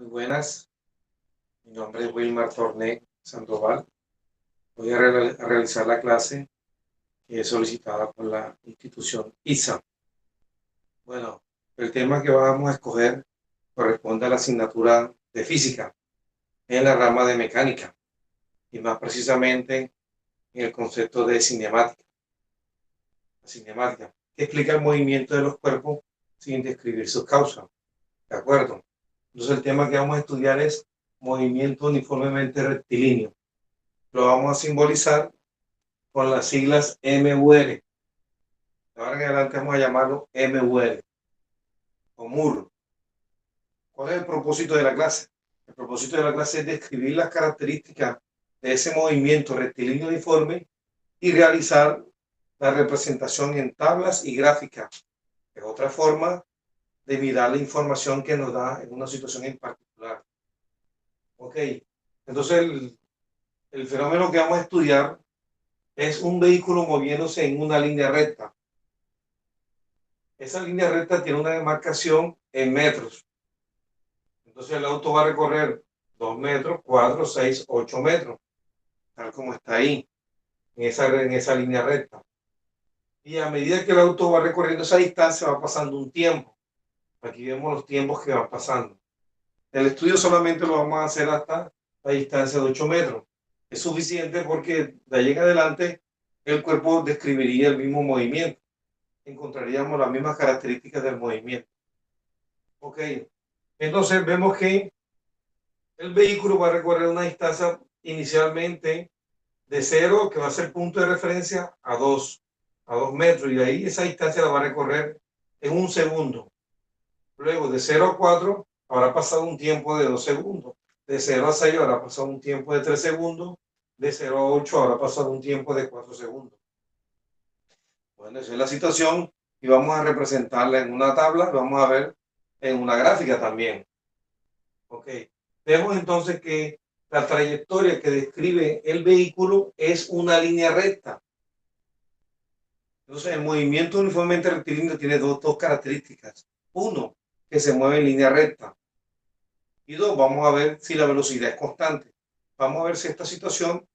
Muy buenas, mi nombre es Wilmar Torné Sandoval. Voy a realizar la clase que es solicitada por la institución ISA. Bueno, el tema que vamos a escoger corresponde a la asignatura de física en la rama de mecánica y más precisamente en el concepto de cinemática. La cinemática, que explica el movimiento de los cuerpos sin describir sus causas. ¿De acuerdo? Entonces el tema que vamos a estudiar es movimiento uniformemente rectilíneo. Lo vamos a simbolizar con las siglas MUR. Ahora en adelante vamos a llamarlo MUR o MUR. ¿Cuál es el propósito de la clase? El propósito de la clase es describir las características de ese movimiento rectilíneo uniforme y realizar la representación en tablas y gráficas. Es otra forma de mirar la información que nos da en una situación en particular. Ok, entonces el fenómeno que vamos a estudiar es un vehículo moviéndose en una línea recta. Esa línea recta tiene una demarcación en metros. Entonces el auto va a recorrer 2 metros, 4, 6, 8 metros, tal como está ahí, en esa línea recta. Y a medida que el auto va recorriendo esa distancia, va pasando un tiempo. Aquí vemos los tiempos que van pasando. El estudio solamente lo vamos a hacer hasta la distancia de 8 metros. Es suficiente porque de ahí en adelante el cuerpo describiría el mismo movimiento. Encontraríamos las mismas características del movimiento. Ok, entonces vemos que el vehículo va a recorrer una distancia inicialmente de 0, que va a ser punto de referencia, a 2 metros, y de ahí esa distancia la va a recorrer en un segundo. Luego de 0 a 4 habrá pasado un tiempo de 2 segundos. De 0 a 6 habrá pasado un tiempo de 3 segundos. De 0 a 8 habrá pasado un tiempo de 4 segundos. Bueno, esa es la situación y vamos a representarla en una tabla, vamos a ver en una gráfica también. Ok, vemos entonces que la trayectoria que describe el vehículo es una línea recta. Entonces el movimiento uniformemente rectilíneo tiene dos características. Uno, que se mueve en línea recta. Y dos, vamos a ver si la velocidad es constante. Vamos a ver si esta situación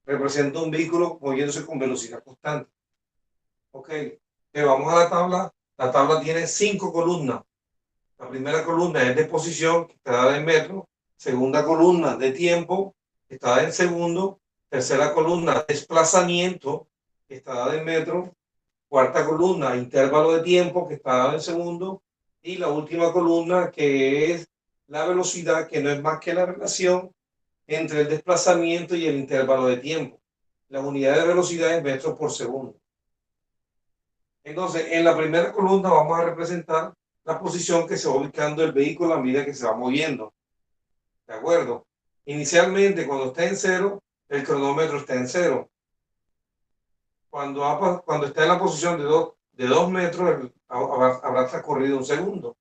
representa un vehículo moviéndose con velocidad constante. Ok, pero vamos a la tabla. La tabla tiene 5 columnas. La primera columna es de posición, que está dada en metros. Segunda columna de tiempo, que está dada en segundo. Tercera columna, desplazamiento, que está dada en metros. Cuarta columna, intervalo de tiempo, que está dada en segundo. Y la última columna, que es la velocidad, que no es más que la relación entre el desplazamiento y el intervalo de tiempo. La unidad de velocidad es metros por segundo. Entonces, en la primera columna vamos a representar la posición que se va ubicando el vehículo a medida que se va moviendo. ¿De acuerdo? Inicialmente, cuando está en 0, el cronómetro está en 0. Cuando está en la posición de 2 metros, habrá transcurrido un segundo.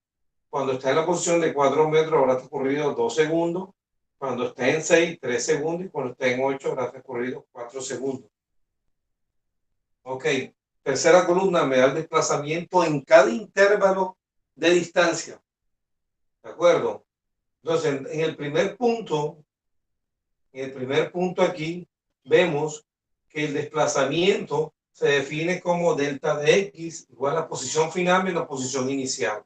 Cuando está en la posición de 4 metros, habrá transcurrido 2 segundos. Cuando está en 6, 3 segundos. Y cuando está en 8, habrá transcurrido 4 segundos. Ok. Tercera columna me da el desplazamiento en cada intervalo de distancia. ¿De acuerdo? Entonces, en el primer punto aquí, vemos que el desplazamiento se define como delta de x igual a la posición final menos posición inicial.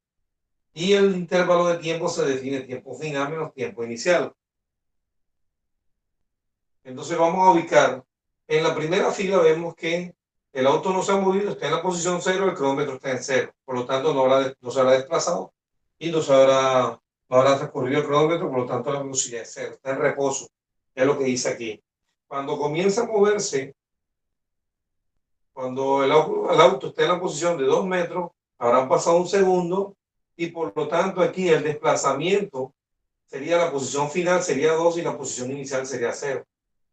Y el intervalo de tiempo se define tiempo final menos tiempo inicial. Entonces vamos a ubicar, en la primera fila vemos que el auto no se ha movido, está en la posición 0, el cronómetro está en 0. Por lo tanto, no se habrá desplazado y no habrá transcurrido el cronómetro, por lo tanto la velocidad es 0, está en reposo. Es lo que dice aquí. Cuando comienza a moverse, cuando el auto esté en la posición de 2 metros, habrán pasado un segundo y por lo tanto aquí el desplazamiento sería la posición final, sería 2 y la posición inicial sería 0.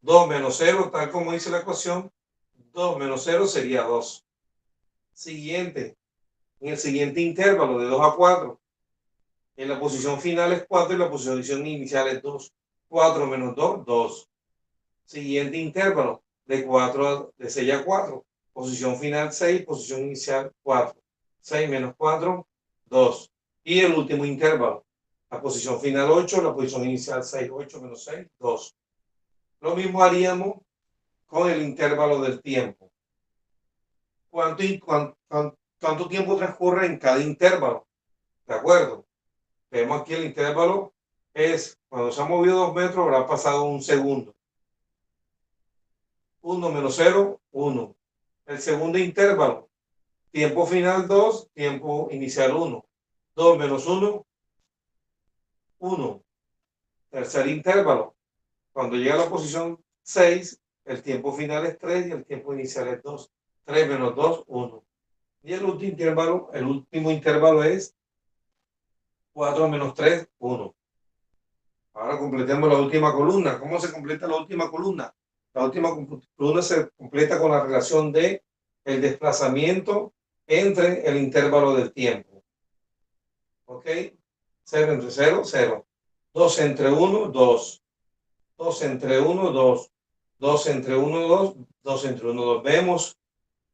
2 menos 0, tal como dice la ecuación, 2 menos 0 sería 2. Siguiente, en el siguiente intervalo de 2 a 4, en la posición final es 4 y la posición inicial es 2. 4 menos 2, 2. Siguiente intervalo, de 6 a 4, posición final 6, posición inicial 4. 6 menos 4, 2. Y el último intervalo, La posición final 8, la posición inicial 6, 8 menos 6, 2. Lo mismo haríamos con el intervalo del tiempo. ¿Cuánto tiempo transcurre en cada intervalo? ¿De acuerdo? Vemos aquí el intervalo es, cuando se ha movido 2 metros, habrá pasado un segundo. 1 menos 0, 1. El segundo intervalo, tiempo final 2, tiempo inicial 1. 2 menos 1, 1. Tercer intervalo, cuando llega a la posición 6, el tiempo final es 3 y el tiempo inicial es 2. 3 menos 2, 1. Y el último intervalo es 4 menos 3, 1. Ahora completemos la última columna. ¿Cómo se completa la última columna? La última columna se completa con la relación de el desplazamiento entre el intervalo del tiempo. ¿Ok? 0 entre 0, 0. 2 entre 1, 2. 2 entre 1, 2. 2 entre 1, 2. 2 entre 1, 2. Vemos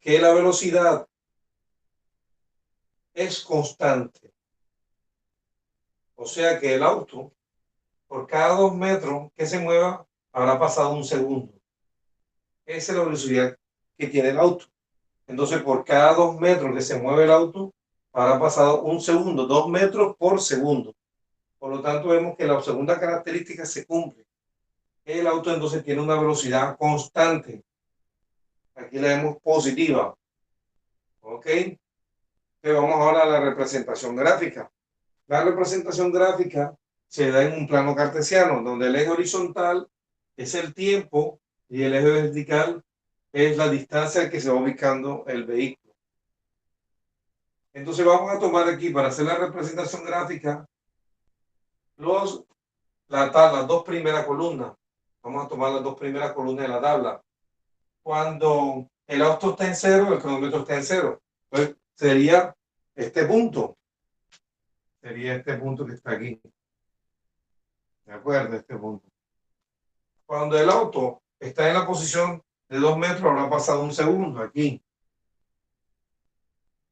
que la velocidad es constante. O sea que el auto, por cada 2 metros que se mueva, habrá pasado un segundo. Esa es la velocidad que tiene el auto. Entonces, por cada 2 metros que se mueve el auto, habrá pasado un segundo, 2 metros por segundo. Por lo tanto, vemos que la segunda característica se cumple. El auto entonces tiene una velocidad constante. Aquí la vemos positiva. ¿Ok? Vamos ahora a la representación gráfica. La representación gráfica se da en un plano cartesiano, donde el eje horizontal es el tiempo y el eje vertical es la distancia en que se va ubicando el vehículo. Entonces vamos a tomar aquí, para hacer la representación gráfica, las dos primeras columnas. Vamos a tomar las dos primeras columnas de la tabla. Cuando el auto está en 0, el cronómetro está en 0. Entonces sería este punto. Sería este punto que está aquí. ¿De acuerdo? Este punto. Cuando el auto está en la posición de 2 metros, habrá pasado un segundo aquí.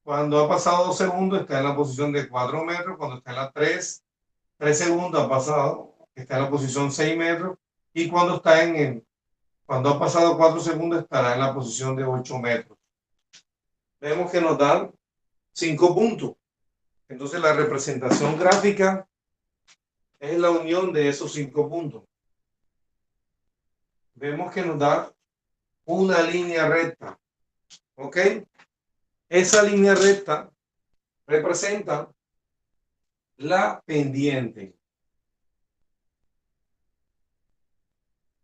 Cuando ha pasado 2 segundos, está en la posición de 4 metros. Cuando está en la 3 segundos, está en la posición 6 metros. Y cuando ha pasado 4 segundos, estará en la posición de 8 metros. Vemos que nos dan 5 puntos. Entonces, la representación gráfica es la unión de esos 5 puntos. Vemos que nos da una línea recta. ¿Ok? Esa línea recta representa la pendiente.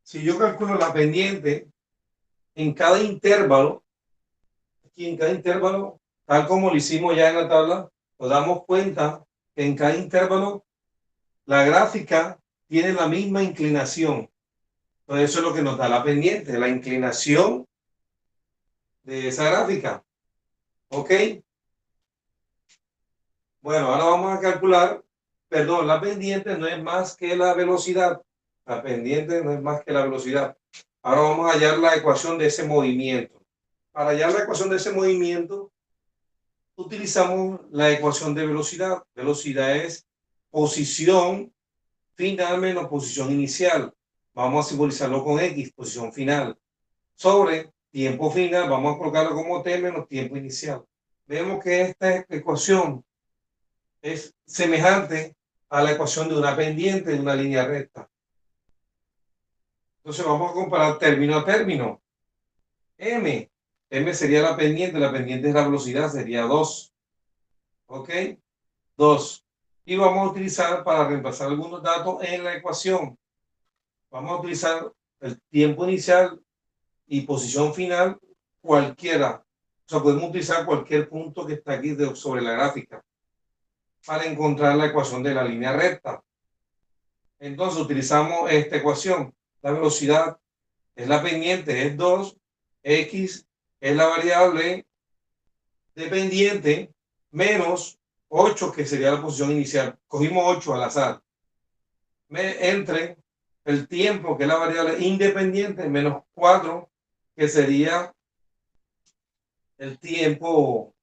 Si yo calculo la pendiente en cada intervalo, aquí en cada intervalo, tal como lo hicimos ya en la tabla, nos damos cuenta que en cada intervalo la gráfica tiene la misma inclinación. Entonces eso es lo que nos da la pendiente, la inclinación de esa gráfica. ¿Ok? Bueno, ahora vamos a calcular, perdón, la pendiente no es más que la velocidad. La pendiente no es más que la velocidad. Ahora vamos a hallar la ecuación de ese movimiento. Para hallar la ecuación de ese movimiento, utilizamos la ecuación de velocidad. Velocidad es posición final menos posición inicial. Vamos a simbolizarlo con X, posición final. Sobre tiempo final, vamos a colocarlo como T menos tiempo inicial. Vemos que esta ecuación es semejante a la ecuación de una pendiente de una línea recta. Entonces vamos a comparar término a término. M sería la pendiente es la velocidad, sería 2. ¿Ok? 2. Y vamos a utilizar para reemplazar algunos datos en la ecuación. Vamos a utilizar el tiempo inicial y posición final, cualquiera. O sea, podemos utilizar cualquier punto que está aquí sobre la gráfica para encontrar la ecuación de la línea recta. Entonces utilizamos esta ecuación. La velocidad es la pendiente, es 2. X es la variable dependiente menos 8, que sería la posición inicial. Cogimos 8 al azar. Entre el tiempo, que es la variable independiente, menos 4, que sería el tiempo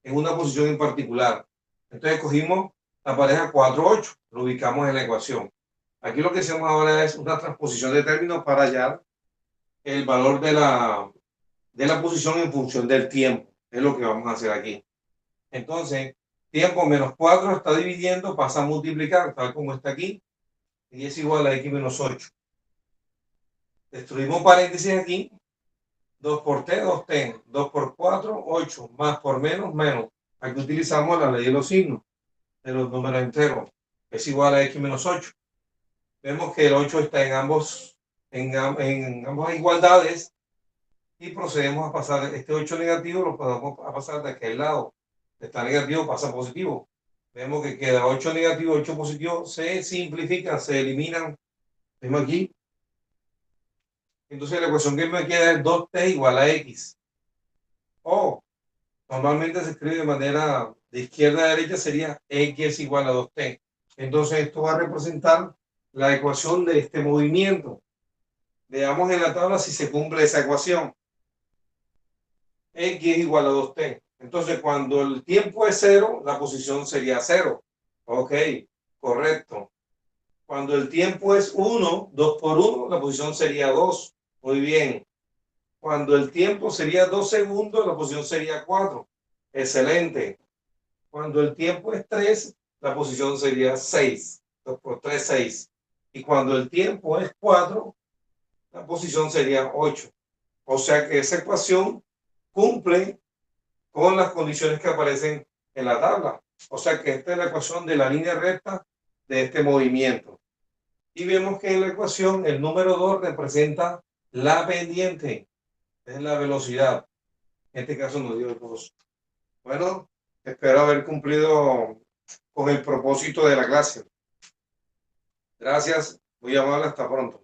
en una posición en particular. Entonces cogimos la pareja 4, 8. Lo ubicamos en la ecuación. Aquí lo que hacemos ahora es una transposición de términos para hallar el valor de la posición en función del tiempo. Es lo que vamos a hacer aquí. Entonces, tiempo menos 4 está dividiendo, pasa a multiplicar, tal como está aquí, y es igual a x menos 8. Destruimos paréntesis aquí. 2 por t, 2t. 2 por 4, 8. Más por menos, menos. Aquí utilizamos la ley de los signos, de los números enteros. Es igual a x menos 8. Vemos que el 8 está en ambas igualdades y procedemos a pasar este 8 negativo, lo podemos a pasar de aquel lado. Está negativo, pasa a positivo. Vemos que queda 8 negativo, 8 positivo, se simplifican, se eliminan. Vemos aquí. Entonces la ecuación que me queda es 2t igual a x. O normalmente se escribe de manera de izquierda a derecha, sería x igual a 2t. Entonces esto va a representar la ecuación de este movimiento. Veamos en la tabla si se cumple esa ecuación. X igual a 2t. Entonces cuando el tiempo es 0, la posición sería 0. Ok, correcto. Cuando el tiempo es 1, 2 por 1, la posición sería 2. Muy bien. Cuando el tiempo sería 2 segundos, la posición sería 4. Excelente. Cuando el tiempo es 3, la posición sería 6. 2 por 3, 6. Y cuando el tiempo es 4, la posición sería 8. O sea que esa ecuación cumple con las condiciones que aparecen en la tabla. O sea que esta es la ecuación de la línea recta de este movimiento. Y vemos que en la ecuación el número 2 representa la pendiente, es la velocidad. En este caso nos dio 2. Bueno, espero haber cumplido con el propósito de la clase. Gracias, muy amable, hasta pronto.